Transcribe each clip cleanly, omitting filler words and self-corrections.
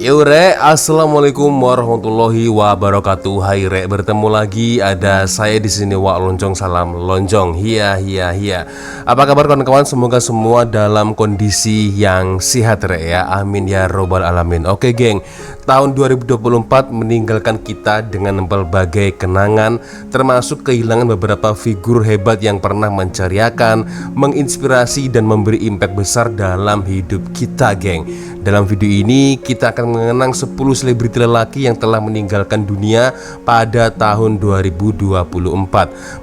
Yure, assalamualaikum warahmatullahi wabarakatuh. Hai Re, bertemu lagi ada saya di sini Wak Lonjong, salam lonjong. Hiya. Apa kabar kawan-kawan? Semoga semua dalam kondisi yang sehat Re ya. Amin ya robbal alamin. Oke geng, tahun 2024 meninggalkan kita dengan berbagai kenangan, termasuk kehilangan beberapa figur hebat yang pernah menceriakan, menginspirasi dan memberi impact besar dalam hidup kita geng. Dalam video ini kita akan mengenang 10 selebriti lelaki yang telah meninggalkan dunia pada tahun 2024.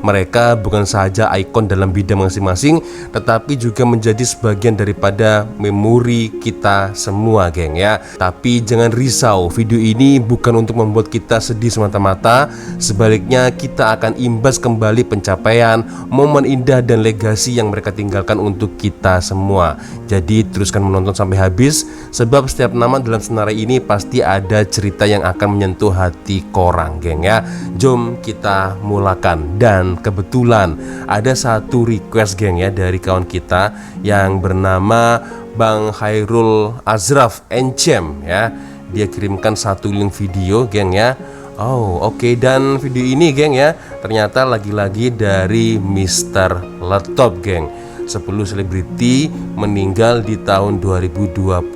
Mereka bukan saja ikon dalam bidang masing-masing, tetapi juga menjadi sebagian daripada memori kita semua geng ya. Tapi jangan risau, video ini bukan untuk membuat kita sedih semata-mata. Sebaliknya kita akan imbas kembali pencapaian, momen indah dan legasi yang mereka tinggalkan untuk kita semua. Jadi teruskan menonton sampai habis, sebab setiap nama dalam senarai ini pasti ada cerita yang akan menyentuh hati korang geng ya. Jom kita mulakan. Dan kebetulan ada satu request geng ya dari kawan kita yang bernama Bang Khairul Azraf Encem ya. Dia kirimkan satu link video geng ya. Oh oke. Dan video ini geng ya, ternyata lagi-lagi dari Mr. Laptop geng. 10 selebriti meninggal di tahun 2024.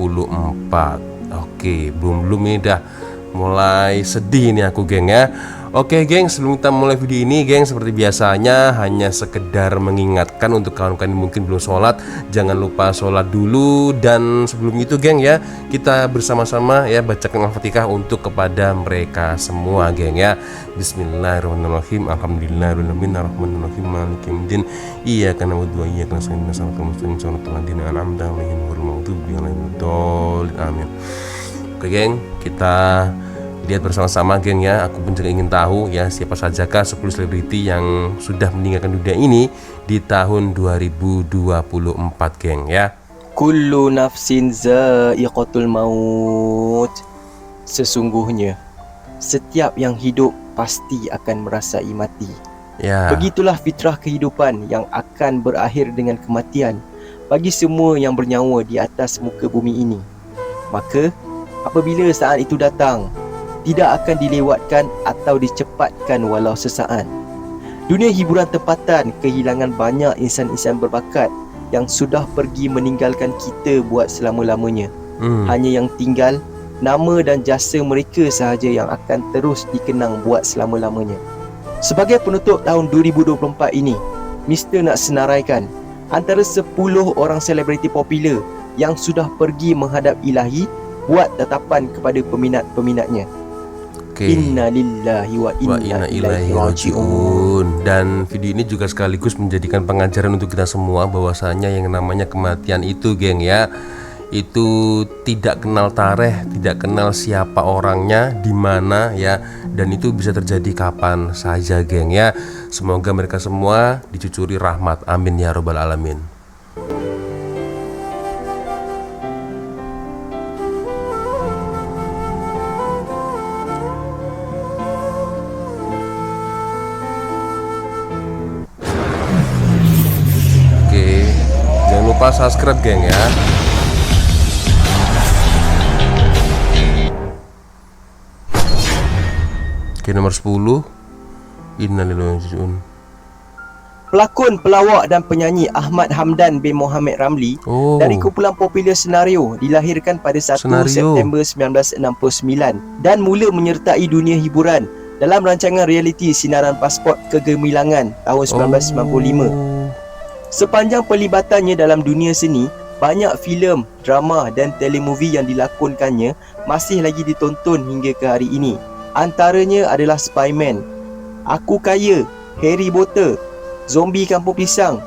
Oke, belum ini dah mulai sedih nih aku geng ya. Oke geng, sebelum kita mulai video ini geng, seperti biasanya hanya sekedar mengingatkan untuk kawan-kawan yang mungkin belum sholat, jangan lupa sholat dulu. Dan sebelum itu geng ya, kita bersama-sama ya bacakan Al-Fatihah untuk kepada mereka semua geng ya. Bismillahirrahmanirrahim. Alhamdulillahirrahmanirrahim. Ar-Rahmanirrahim. Maliki yaumiddin. Iyyaka na'budu wa iyyaka nasta'in. Ihdinas siratal mustaqim. Shiratal ladzina an'amta 'alaihim ghairil maghdubi 'alaihim waladdallin. Amin. Oke geng, kita lihat bersama-sama geng ya. Aku pun juga ingin tahu ya, siapa sajakah 10 selebriti yang sudah meninggalkan dunia ini di tahun 2024 geng ya. Kullu nafsin za'iqatul maut. Sesungguhnya setiap yang hidup pasti akan merasai mati ya. Begitulah fitrah kehidupan yang akan berakhir dengan kematian bagi semua yang bernyawa di atas muka bumi ini. Maka apabila saat itu datang, tidak akan dilewatkan atau dicepatkan walau sesaat. Dunia hiburan tempatan kehilangan banyak insan-insan berbakat yang sudah pergi meninggalkan kita buat selama-lamanya. Hanya yang tinggal nama dan jasa mereka sahaja yang akan terus dikenang buat selama-lamanya. Sebagai penutup tahun 2024 ini, Mr. nak senaraikan antara 10 orang selebriti popular yang sudah pergi menghadap ilahi buat tatapan kepada peminat-peminatnya. Inna lillahi wa inna ilaihi raji'un. Dan video ini juga sekaligus menjadikan pengajaran untuk kita semua bahwasanya yang namanya kematian itu geng ya, itu tidak kenal tarikh, tidak kenal siapa orangnya, di mana ya, dan itu bisa terjadi kapan saja geng ya. Semoga mereka semua dicucuri rahmat, amin ya robbal alamin. Jangan lupa subscribe geng ya. Oke, nomor 10. Innalillahi wa inna ilaihi raji'un. Pelakon, pelawak dan penyanyi Ahmad Hamdan bin Mohamed Ramli dari kumpulan popular Senario dilahirkan pada 1 September 1969 dan mula menyertai dunia hiburan dalam rancangan realiti Sinaran Pasport Kegemilangan tahun 1995. Sepanjang perlibatannya dalam dunia seni, banyak filem, drama dan telemovie yang dilakonkannya masih lagi ditonton hingga ke hari ini. Antaranya adalah Spiderman, Aku Kaya, Harry Potter, Zombie Kampung Pisang,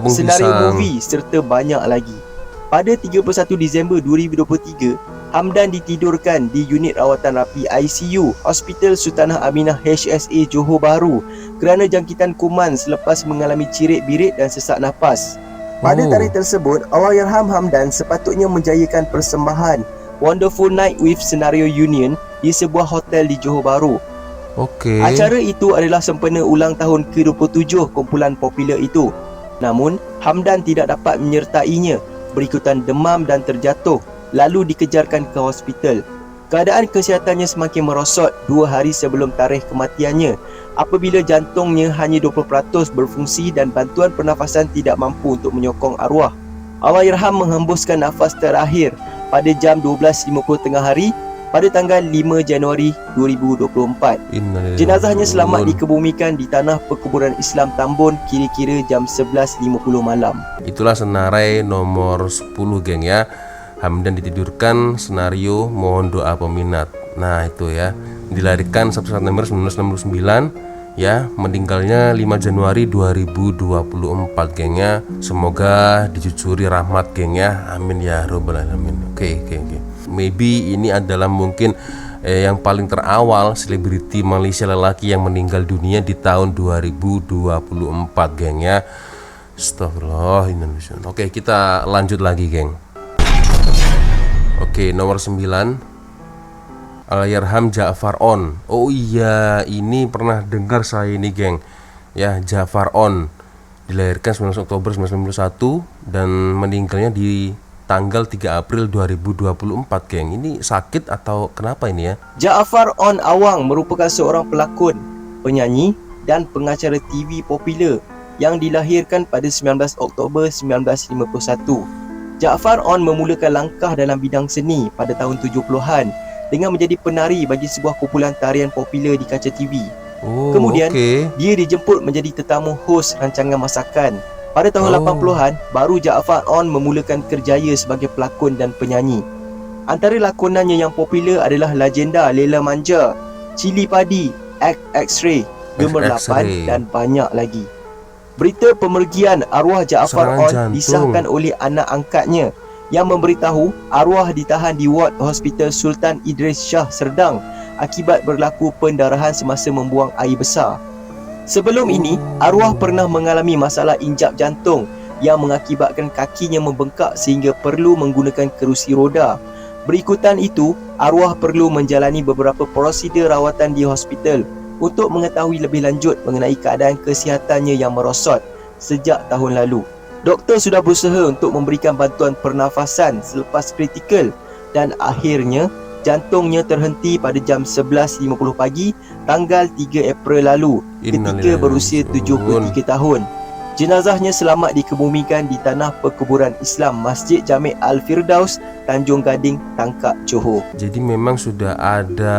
Senario Movie serta banyak lagi. Pada 31 Disember 2023, Hamdan ditidurkan di unit rawatan rapi ICU Hospital Sultanah Aminah HSA Johor Bahru kerana jangkitan kuman selepas mengalami cirit-birit dan sesak nafas. Pada tarikh tersebut, Allahyarham Hamdan sepatutnya menjayakan persembahan Wonderful Night with Senario Union di sebuah hotel di Johor Bahru. Acara itu adalah sempena ulang tahun ke-27 kumpulan popular itu. Namun, Hamdan tidak dapat menyertainya berikutan demam dan terjatuh, lalu dikejarkan ke hospital. Keadaan kesihatannya semakin merosot 2 hari sebelum tarikh kematiannya apabila jantungnya hanya 20% berfungsi dan bantuan pernafasan tidak mampu untuk menyokong arwah. Allahyarham menghembuskan nafas terakhir pada jam 12.50 tengah hari pada tanggal 5 Januari 2024. Jenazahnya selamat dikebumikan di tanah perkuburan Islam Tambun kira-kira jam 11.50 malam. Itulah senarai nomor 10 geng ya. Hamdan ditidurkan, senario mohon doa peminat. Nah itu ya, dilahirkan 1 September 1969 ya, meninggalnya 5 Januari 2024 geng ya. Semoga dicucuri rahmat geng ya, amin ya robbal alamin. Oke. Maybe ini adalah mungkin yang paling terawal selebriti Malaysia lelaki yang meninggal dunia di tahun 2024 geng ya. Astagfirullah. Oke, kita lanjut lagi geng. Oke, nomor 9 Allahyarham Ja'far On. Oh iya, ini pernah dengar saya ini geng. Ya, Ja'far On dilahirkan 19 Oktober 1991 dan meninggalnya di tanggal 3 April 2024 geng. Ini sakit atau kenapa ini ya? Ja'far On Awang merupakan seorang pelakon, penyanyi dan pengacara TV popular yang dilahirkan pada 19 Oktober 1951. Ja'far On memulakan langkah dalam bidang seni pada tahun 70-an dengan menjadi penari bagi sebuah kumpulan tarian popular di kaca TV. Kemudian dia dijemput menjadi tetamu hos rancangan masakan. Pada tahun 80-an, baru Ja'far On memulakan kerjaya sebagai pelakon dan penyanyi. Antara lakonannya yang popular adalah Legenda Lela Manja, Cili Padi, X-Ray, Gemerlapan dan banyak lagi. Berita pemergian arwah Ja'far On disahkan oleh anak angkatnya yang memberitahu arwah ditahan di ward Hospital Sultan Idris Shah Serdang akibat berlaku pendarahan semasa membuang air besar. Sebelum ini, arwah pernah mengalami masalah injap jantung yang mengakibatkan kakinya membengkak sehingga perlu menggunakan kerusi roda. Berikutan itu, arwah perlu menjalani beberapa prosedur rawatan di hospital untuk mengetahui lebih lanjut mengenai keadaan kesihatannya yang merosot sejak tahun lalu. Doktor sudah berusaha untuk memberikan bantuan pernafasan selepas kritikal dan akhirnya jantungnya terhenti pada jam 11.50 pagi tanggal 3 April lalu ketika berusia 73 tahun. Jenazahnya selamat dikebumikan di tanah perkuburan Islam Masjid Jami' Al-Firdaus, Tanjung Gading, Tangkak, Johor. Jadi memang sudah ada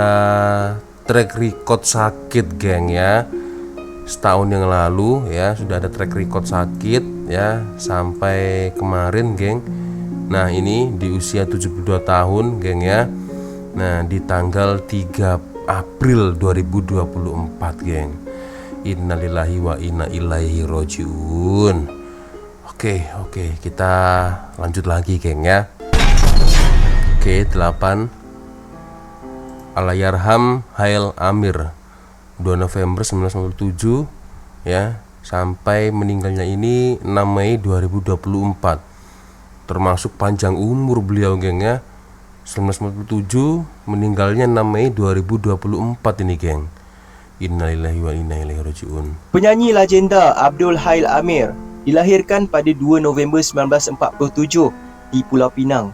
track record sakit geng ya. Setahun yang lalu ya sudah ada track record sakit ya sampai kemarin geng. Nah ini di usia 72 tahun geng ya. Nah di tanggal 3 April 2024 geng. Innalillahi wa inna ilaihi rojiun. Oke, kita lanjut lagi geng ya. Oke, 8 Allahyarham Hail Amir 2 November 1997 ya, sampai meninggalnya ini 6 Mei 2024. Termasuk panjang umur beliau geng ya. 1997 meninggalnya 6 Mei 2024 ini geng. Innalillahi wa inna ilaihi rajiun. Penyanyi legenda Abdul Hail Amir dilahirkan pada 2 November 1947 di Pulau Pinang.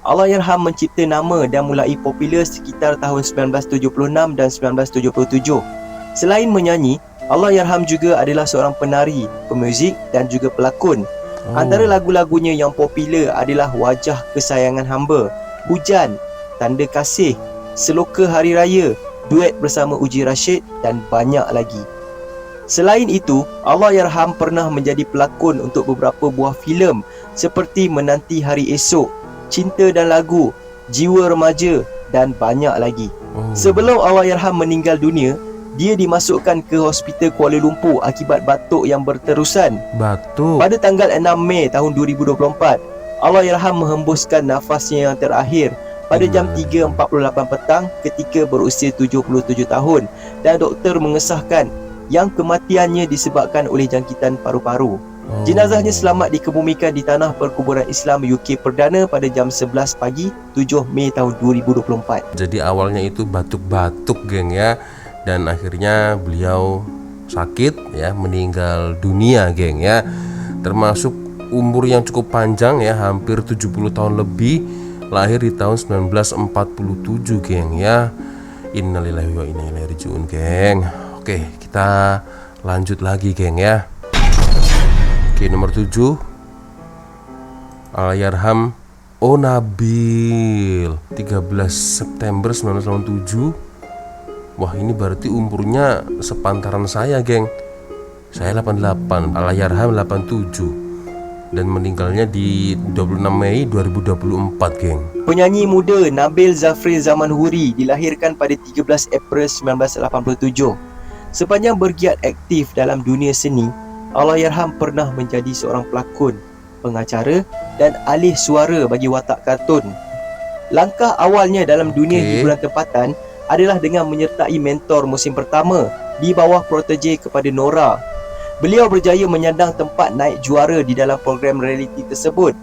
Allahyarham mencipta nama dan mulai popular sekitar tahun 1976 dan 1977. Selain menyanyi, Allahyarham juga adalah seorang penari, pemuzik dan juga pelakon. Antara lagu-lagunya yang popular adalah Wajah Kesayangan Hamba, Hujan, Tanda Kasih, Seloka Hari Raya, duet bersama Uji Rashid dan banyak lagi. Selain itu, Allahyarham pernah menjadi pelakon untuk beberapa buah filem seperti Menanti Hari Esok, Cinta dan Lagu, Jiwa Remaja dan banyak lagi. Sebelum Allahyarham meninggal dunia, dia dimasukkan ke Hospital Kuala Lumpur akibat batuk yang berterusan. Pada tanggal 6 Mei tahun 2024, Allahyarham menghembuskan nafasnya yang terakhir pada jam 3.48 petang ketika berusia 77 tahun dan doktor mengesahkan yang kematiannya disebabkan oleh jangkitan paru-paru. Jenazahnya selamat dikebumikan di tanah perkuburan Islam UK Perdana pada jam 11 pagi 7 Mei tahun 2024. Jadi awalnya itu batuk-batuk geng ya, dan akhirnya beliau sakit ya, meninggal dunia geng ya. Termasuk umur yang cukup panjang ya, hampir 70 tahun lebih, lahir di tahun 1947 geng ya. Innalillahi wa inna ilaihi rajiun geng. Oke, kita lanjut lagi geng ya. Oke, nomor 7 Allahyarham O Nabil 13 September 1987. Wah, ini berarti umurnya sepantaran saya geng. Saya 88, Allahyarham 87. Dan meninggalnya di 26 Mei 2024 geng. Penyanyi muda Nabil Zafri Zamanhuri dilahirkan pada 13 April 1987. Sepanjang bergiat aktif dalam dunia seni, Allahyarham pernah menjadi seorang pelakon, pengacara dan ahli suara bagi watak kartun. Langkah awalnya dalam dunia hiburan tempatan adalah dengan menyertai mentor musim pertama di bawah protege kepada Nora. Beliau berjaya menyandang tempat naik juara di dalam program realiti tersebut.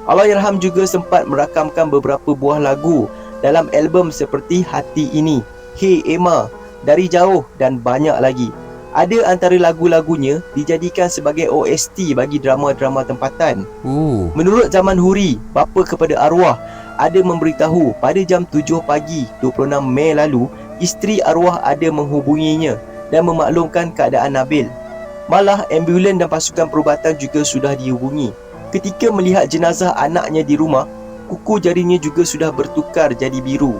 Allahyarham juga sempat merakamkan beberapa buah lagu dalam album seperti Hati Ini, Hey Emma, Dari Jauh dan banyak lagi. Ada antara lagu-lagunya dijadikan sebagai OST bagi drama-drama tempatan. Menurut Zamanhuri, bapa kepada arwah ada memberitahu pada jam 7 pagi 26 Mei lalu, isteri arwah ada menghubunginya dan memaklumkan keadaan Nabil. Malah ambulan dan pasukan perubatan juga sudah dihubungi. Ketika melihat jenazah anaknya di rumah, kuku jarinya juga sudah bertukar jadi biru.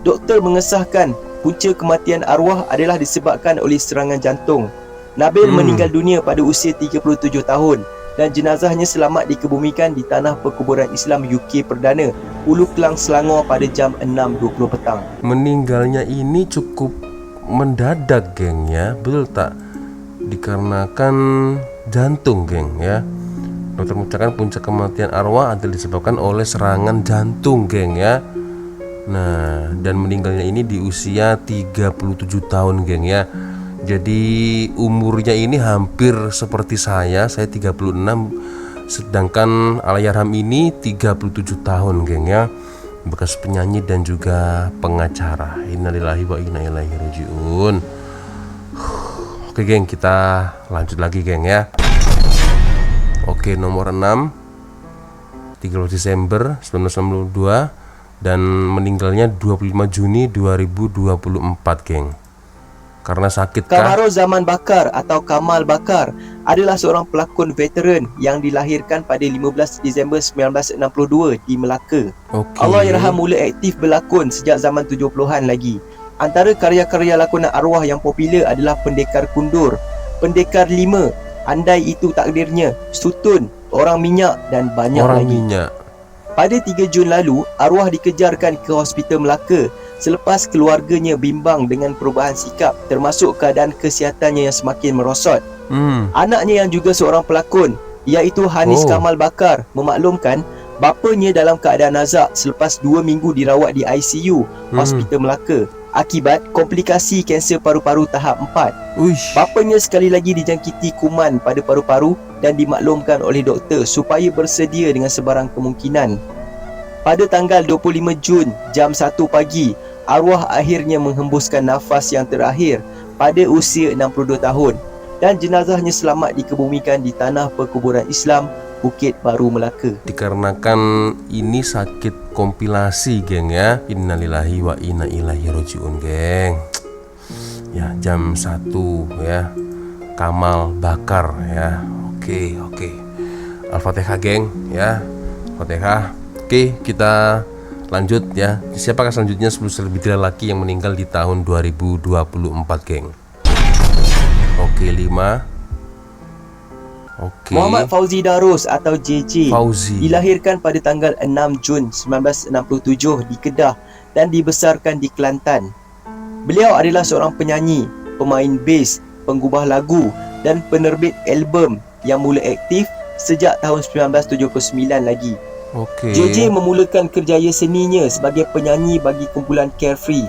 Doktor mengesahkan punca kematian arwah adalah disebabkan oleh serangan jantung. Nabil meninggal dunia pada usia 37 tahun dan jenazahnya selamat dikebumikan di tanah perkuburan Islam UK Perdana, Ulu Klang, Selangor pada jam 6.20 petang. Meninggalnya ini cukup mendadak geng ya, betul tak? Dikarenakan jantung geng ya. Dokter mengucapkan puncak kematian arwah adalah disebabkan oleh serangan jantung geng ya. Nah, dan meninggalnya ini di usia 37 tahun geng ya. Jadi umurnya ini hampir seperti saya 36, sedangkan Allahyarham ini 37 tahun geng ya. Bekas penyanyi dan juga pengacara. Innalillahi wa inna ilaihi rajiun. Oke geng, kita lanjut lagi geng ya. Oke, nomor 6 13 Desember 1992 dan meninggalnya 25 Juni 2024 geng. Karena sakit kah? Kamaro Zaman Bakar atau Kamal Bakar adalah seorang pelakon veteran yang dilahirkan pada 15 Disember 1962 di Melaka. Allahyarham mula aktif berlakon sejak zaman 70-an lagi. Antara karya-karya lakonan arwah yang popular adalah Pendekar Kundur, Pendekar 5, Andai Itu Takdirnya, Sutun, Orang Minyak dan banyak lagi. Pada 3 Jun lalu, arwah dikejarkan ke Hospital Melaka selepas keluarganya bimbang dengan perubahan sikap termasuk keadaan kesihatannya yang semakin merosot. Anaknya yang juga seorang pelakon, iaitu Hanis Kamal Bakar, memaklumkan bapanya dalam keadaan nazak selepas 2 minggu dirawat di ICU Hospital Melaka akibat komplikasi kanser paru-paru tahap 4. Bapanya sekali lagi dijangkiti kuman pada paru-paru dan dimaklumkan oleh doktor supaya bersedia dengan sebarang kemungkinan. Pada tanggal 25 Jun jam 1 pagi, arwah akhirnya menghembuskan nafas yang terakhir pada usia 62 tahun dan jenazahnya selamat dikebumikan di tanah perkuburan Islam Bukit Baru Melaka. Dikarenakan ini sakit kompilasi geng ya. Innalillahi wa inna ilaihi rajiun geng. Ya, jam 1 ya. Kamal Bakar ya. Oke. Al-Fatihah geng ya. Al-Fatihah. Oke, kita lanjut ya. Siapakah selanjutnya 10 selebriti laki yang meninggal di tahun 2024 geng? Oke, 5. Muhammad Fauzi Darus atau JJ dilahirkan pada tanggal 6 Jun 1967 di Kedah dan dibesarkan di Kelantan. Beliau adalah seorang penyanyi, pemain bas, penggubah lagu dan penerbit album yang mula aktif sejak tahun 1979 lagi. JJ memulakan kerjaya seninya sebagai penyanyi bagi kumpulan Carefree.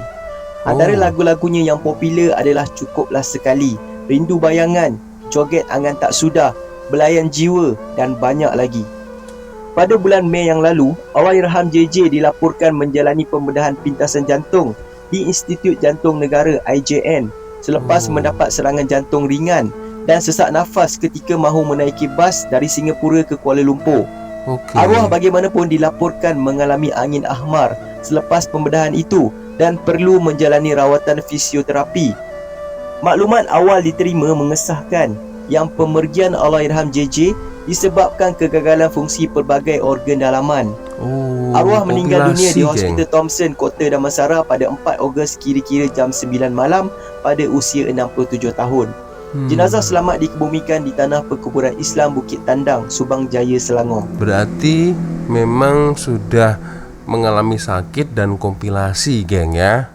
Antara lagu-lagunya yang popular adalah Cukuplah Sekali, Rindu Bayangan, Joget Angan Tak Sudah, Belayan Jiwa dan banyak lagi. Pada bulan Mei yang lalu, Allahyarham JJ dilaporkan menjalani pembedahan pintasan jantung di Institut Jantung Negara IJN selepas mendapat serangan jantung ringan dan sesak nafas ketika mahu menaiki bas dari Singapura ke Kuala Lumpur. Okey. Arwah bagaimanapun dilaporkan mengalami angin ahmar selepas pembedahan itu dan perlu menjalani rawatan fisioterapi. Maklumat awal diterima mengesahkan yang pemergian Allahyarham JJ disebabkan kegagalan fungsi pelbagai organ dalaman. Arwah meninggal dunia di Hospital Thomson, Kota Damansara pada 4 Ogos kira-kira jam 9 malam pada usia 67 tahun. Jenazah selamat dikebumikan di Tanah Perkuburan Islam Bukit Tandang, Subang Jaya, Selangor. Berarti memang sudah mengalami sakit dan kompilasi, geng ya.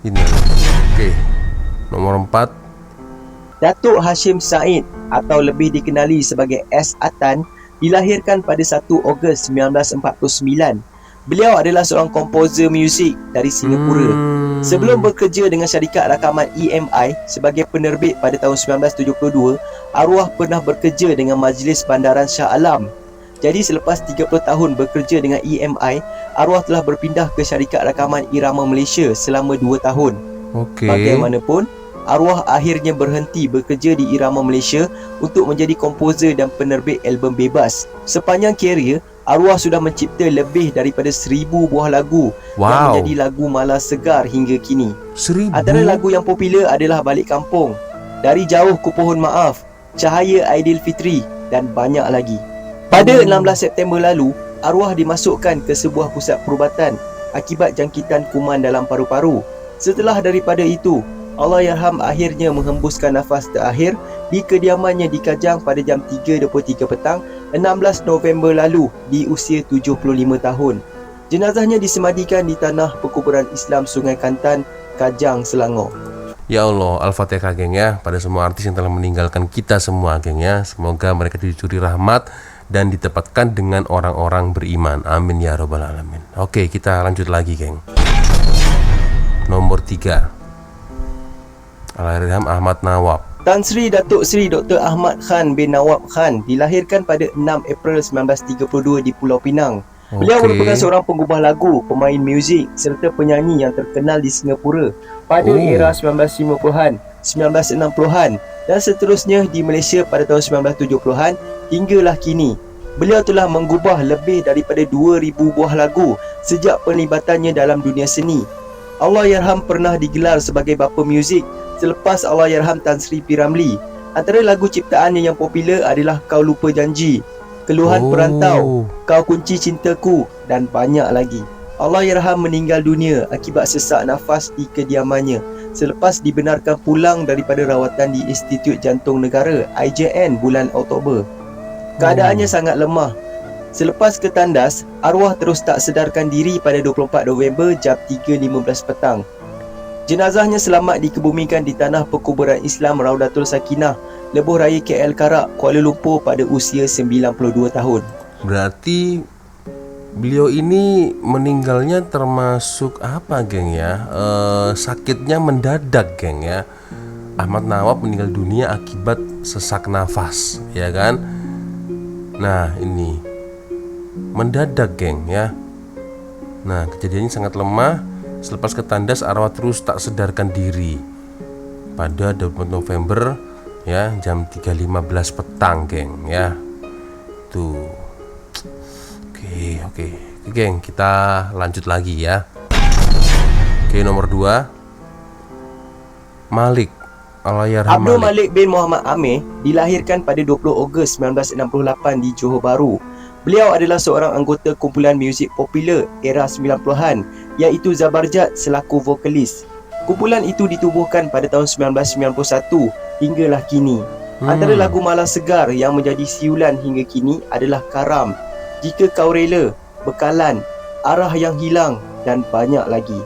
Ini. Oke. Nomor 4, Datuk Hashim Said atau lebih dikenali sebagai S. Atan dilahirkan pada 1 Ogos 1949. Beliau adalah seorang komposer muzik dari Singapura. Sebelum bekerja dengan syarikat rakaman EMI sebagai penerbit pada tahun 1972, arwah pernah bekerja dengan Majlis Bandaran Shah Alam. Jadi selepas 30 tahun bekerja dengan EMI, arwah telah berpindah ke syarikat rakaman Irama Malaysia selama 2 tahun. Okey. Bagaimanapun, arwah akhirnya berhenti bekerja di Irama Malaysia untuk menjadi komposer dan penerbit album bebas. Sepanjang kerjaya, arwah sudah mencipta lebih daripada 1000 buah lagu yang menjadi lagu malas segar hingga kini. 1000? Antara lagu yang popular adalah Balik Kampung, Dari Jauh Ku Pohon Maaf, Cahaya Aidilfitri dan banyak lagi. Pada 16 September lalu, arwah dimasukkan ke sebuah pusat perubatan akibat jangkitan kuman dalam paru-paru. Setelah daripada itu, Allahyarham akhirnya menghembuskan nafas terakhir di kediamannya di Kajang pada jam 3.23 petang 16 November lalu di usia 75 tahun. Jenazahnya disemadikan di Tanah Perkuburan Islam Sungai Kantan, Kajang, Selangor. Ya Allah, Al-Fatihah geng ya pada semua artis yang telah meninggalkan kita semua geng ya. Semoga mereka dicuri rahmat dan ditempatkan dengan orang-orang beriman. Amin ya rabbal alamin. Oke, kita lanjut lagi geng. Nomor 3, Allahyarham Ahmad Nawab. Tan Sri Datuk Sri Dr. Ahmad Khan bin Nawab Khan dilahirkan pada 6 April 1932 di Pulau Pinang. Beliau merupakan seorang penggubah lagu, pemain muzik serta penyanyi yang terkenal di Singapura pada era 1950-an, 1960-an dan seterusnya di Malaysia pada tahun 1970-an hinggalah kini. Beliau telah menggubah lebih daripada 2000 buah lagu sejak penlibatannya dalam dunia seni. Allahyarham pernah digelar sebagai bapa muzik selepas Allahyarham Tan Sri P. Ramlee. Antara lagu ciptaannya yang popular adalah Kau Lupa Janji, Keluhan Perantau, Kau Kunci Cintaku dan banyak lagi. Allahyarham meninggal dunia akibat sesak nafas di kediamannya selepas dibenarkan pulang daripada rawatan di Institut Jantung Negara IJN bulan Oktober. Keadaannya sangat lemah. Selepas ketandas, arwah terus tak sedarkan diri pada 24 November jam 3.15 petang. Jenazahnya selamat dikebumikan di Tanah Perkuburan Islam Raudatul Sakinah, Lebuh Raya KL Karak, Kuala Lumpur pada usia 92 tahun. Berarti beliau ini meninggalnya termasuk apa geng ya? Sakitnya mendadak geng ya. Ahmad Nawab meninggal dunia akibat sesak nafas, ya kan? Nah ini mendadak geng ya. Nah kejadiannya sangat lemah. Selepas ketandas arwah terus tak sedarkan diri pada 24 November ya jam 3.15 petang geng ya. Tuh. Oke geng, kita lanjut lagi ya. Oke, nomor 2, Malik Allahyarham. Abdul Malik bin Muhammad Amir dilahirkan pada 20 Ogos 1968 di Johor Bahru. Beliau adalah seorang anggota kumpulan muzik popular era 90-an iaitu Zabarjat selaku vokalis. Kumpulan itu ditubuhkan pada tahun 1991 hinggalah kini. Antara lagu malas segar yang menjadi siulan hingga kini adalah Karam, Jika Kau Rela, Bekalan, Arah Yang Hilang dan banyak lagi.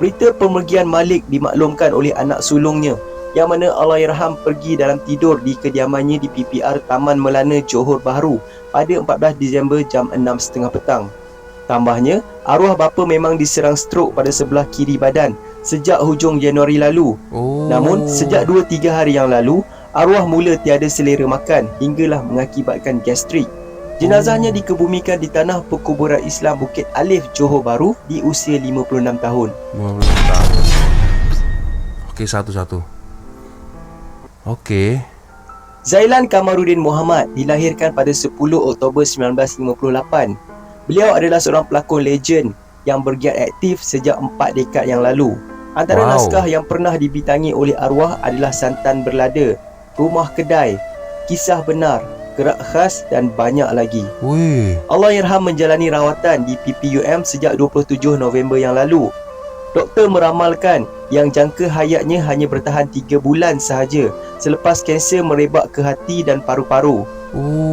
Berita pemergian Malik dimaklumkan oleh anak sulungnya yang mana Allahyarham pergi dalam tidur di kediamannya di PPR Taman Melana Johor Bahru pada 14 Disember jam 6.30 petang. Tambahnya, arwah bapa memang diserang strok pada sebelah kiri badan sejak hujung Januari lalu. Namun, sejak 2-3 hari yang lalu, arwah mula tiada selera makan hinggalah mengakibatkan gastrik. Jenazahnya dikebumikan di Tanah Perkuburan Islam Bukit Alif, Johor Bahru di usia 56 tahun. 56 tahun. Oke, satu-satu. Oke. Zailan Kamaruddin Muhammad dilahirkan pada 10 Oktober 1958. Beliau adalah seorang pelakon legend yang bergiat aktif sejak 4 dekad yang lalu. Antara naskah yang pernah dibintangi oleh arwah adalah Santan Berlada, Rumah Kedai, Kisah Benar, Gerak Khas dan banyak lagi. Allahyarham menjalani rawatan di PPUM sejak 27 November yang lalu. Doktor meramalkan yang jangka hayatnya hanya bertahan 3 bulan sahaja selepas kanser merebak ke hati dan paru-paru.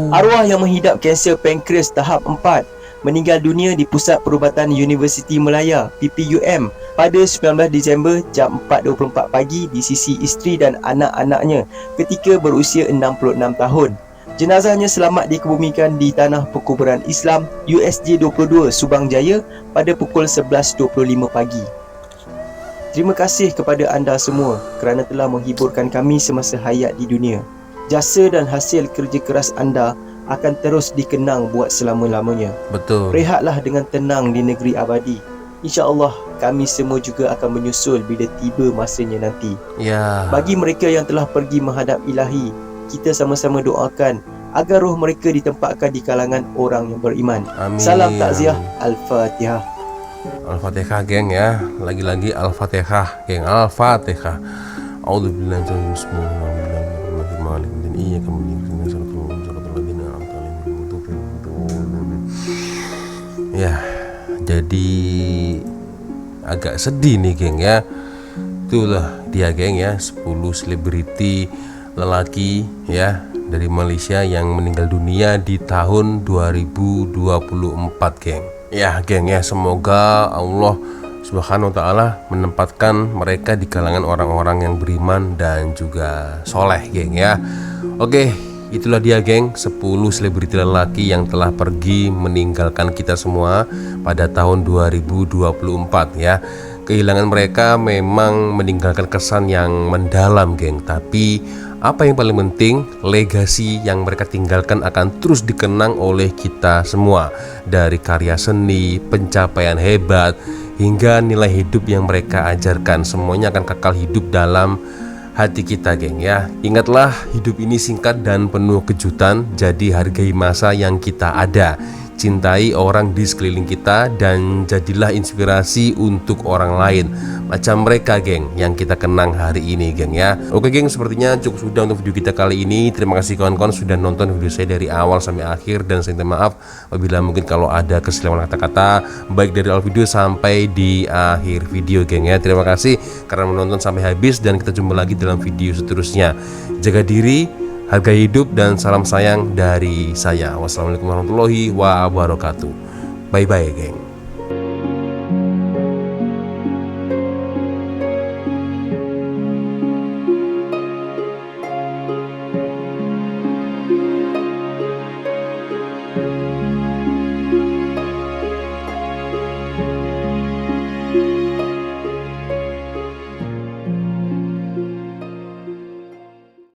Arwah yang menghidap kanser pankreas tahap 4 meninggal dunia di Pusat Perubatan Universiti Melaya PPUM pada 19 Disember jam 4.24 pagi di sisi isteri dan anak-anaknya ketika berusia 66 tahun. Jenazahnya selamat dikebumikan di Tanah Perkuburan Islam USJ 22 Subang Jaya pada pukul 11.25 pagi. Terima kasih kepada anda semua kerana telah menghiburkan kami semasa hayat di dunia. Jasa dan hasil kerja keras anda akan terus dikenang buat selama-lamanya. Betul. Rehatlah dengan tenang di negeri abadi. InsyaAllah kami semua juga akan menyusul bila tiba masanya nanti. Bagi mereka yang telah pergi menghadap Ilahi, kita sama-sama doakan agar roh mereka ditempatkan di kalangan orang yang beriman. Amin. Salam takziah. Al-Fatihah. Al-Fatihah geng ya. Lagi-lagi Al-Fatihah geng. Al-Fatihah. A'udzubillahi ya, jadi agak sedih nih geng ya. Itulah dia geng ya, 10 selebriti lelaki ya dari Malaysia yang meninggal dunia di tahun 2024 geng. Ya geng ya, semoga Allah Subhanahu wa ta'ala menempatkan mereka di kalangan orang-orang yang beriman dan juga soleh geng ya. Oke, itulah dia geng, 10 selebriti lelaki yang telah pergi meninggalkan kita semua pada tahun 2024 ya. Kehilangan mereka memang meninggalkan kesan yang mendalam geng, tapi apa yang paling penting, legasi yang mereka tinggalkan akan terus dikenang oleh kita semua. Dari karya seni, pencapaian hebat, hingga nilai hidup yang mereka ajarkan, semuanya akan kekal hidup dalam hati kita geng ya. Ingatlah, hidup ini singkat dan penuh kejutan, jadi hargai masa yang kita ada. Cintai orang di sekeliling kita dan jadilah inspirasi untuk orang lain macam mereka geng yang kita kenang hari ini geng ya. Oke geng, sepertinya cukup sudah untuk video kita kali ini. Terima kasih kawan-kawan sudah nonton video saya dari awal sampai akhir, dan saya minta maaf apabila mungkin kalau ada kesalahan kata-kata baik dari awal video sampai di akhir video geng ya. Terima kasih karena menonton sampai habis, dan kita jumpa lagi dalam video seterusnya. Jaga diri, hargai hidup, dan salam sayang dari saya. Wassalamualaikum warahmatullahi wabarakatuh. Bye bye geng.